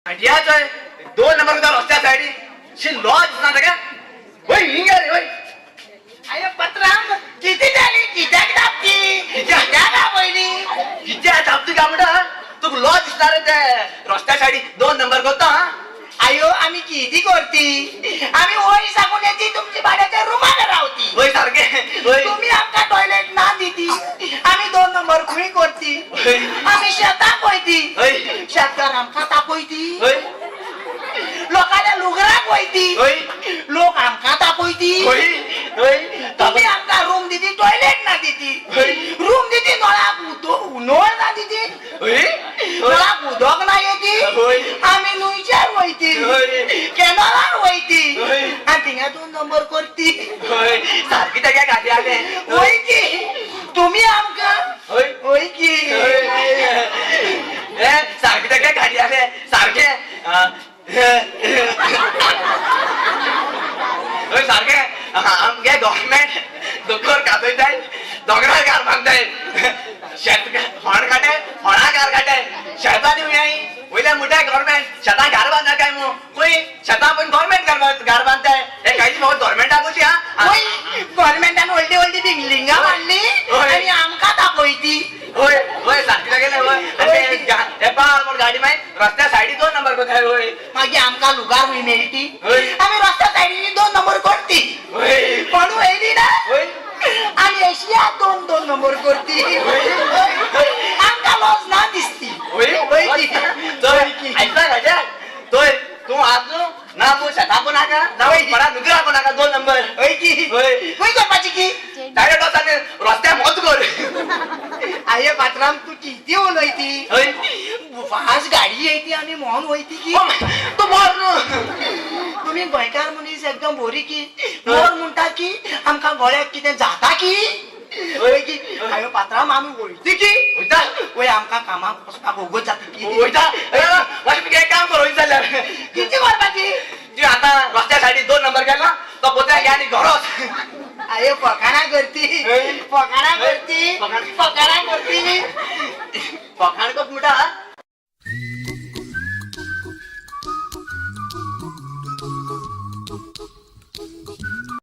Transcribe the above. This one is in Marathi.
याचोय 2 नंबर रस्त्या साईडी लॉज ना का होय हिंगा रे होय अरे पत्राम किती झाली कित्याक दाबती कित्या का पहिली किती दाबती का म्हणा तू लॉज दिसणार ते रस्त्या साईडी 2 नंबर करता आयो आम्ही किती करती आम्ही होय सांगून येते तुमची भाड्याच्या रूमाला राहती होय सारखे होय तुम्ही आमका टॉयलेट ना देती आम्ही 2 नंबर खुई करती आम्ही शेतात होयती होय शेतकार आमका तापयती होय लोकांना लुगराक होयती होय लोक आमका तापयती होय होय तुम्ही आमका रूम दिती टॉयलेट ना दिती रूम दिती नळाक नळ ना दिती होय नळाक उदक ना येती होय आम्ही नुईच्यार वयती कॅनलार वयती आणि थिंगा 2 नंबर करती होय सारखी त्या गाडी आले होय की तुम्ही आमका होय होय की सारखी त्या गाडी आले सारखे सारखे आमगे गव्हर्नमेंट दोकर कापयताय दोंगरार कार बांधताय शेत होण काटे होणा कार काटे शेतानी वयल्या मोठ्या गव्हर्नमेंट शेतां घर बांधणार काय मग कोई शेतां पण गव्हर्नमेंट घर बांधताय हे काहीच भाऊ गव्हर्नमेंटाक कशी होय गव्हर्नमेंटान व्हडली व्हडली बिल्डिंगा बांधली आणि आमका तापयती होय होय सारखी गेले होय हे पार गाडी माय रस्त्या साईडी 2 नंबर कोथाय होय मागीर आमका लुगार हुई मेळटी होय आम्ही रस्त्या सायडीनी 2 नंबर करती होय पण व्हयली ना होय आम्ही एशिया 2 नंबर करती आमका लॉस ना दिसती होय होय की ऐकला राजा तोय तू आज ना तू शेता को नाका ना बडा नुकरा को नाका 2 नंबर होय की होय होय करपाची की डायरेक्ट असाने रस्त्या मत कर आये पात्राम तू किती उलयती होय फास्ट गाडी येती आणि मोहन वयती की तू बोल नु तुम्ही गोंयकार मनीस एकदम बोरी की मोर म्हणटा की आमका गोळ्याक कितें जाता की होय की आयो पात्राम आमी वयती की होयता होय आमका कामाक वचपाक ओगत जाता की होयता वाश मी काम करू जाल्यार किती करपाची जी आता रस्त्या साईडी 2 नंबर केला तो पोत्या घ्या आणि घरोच आयो फकाणा करती फकाणा करती फकाणा करती पखाण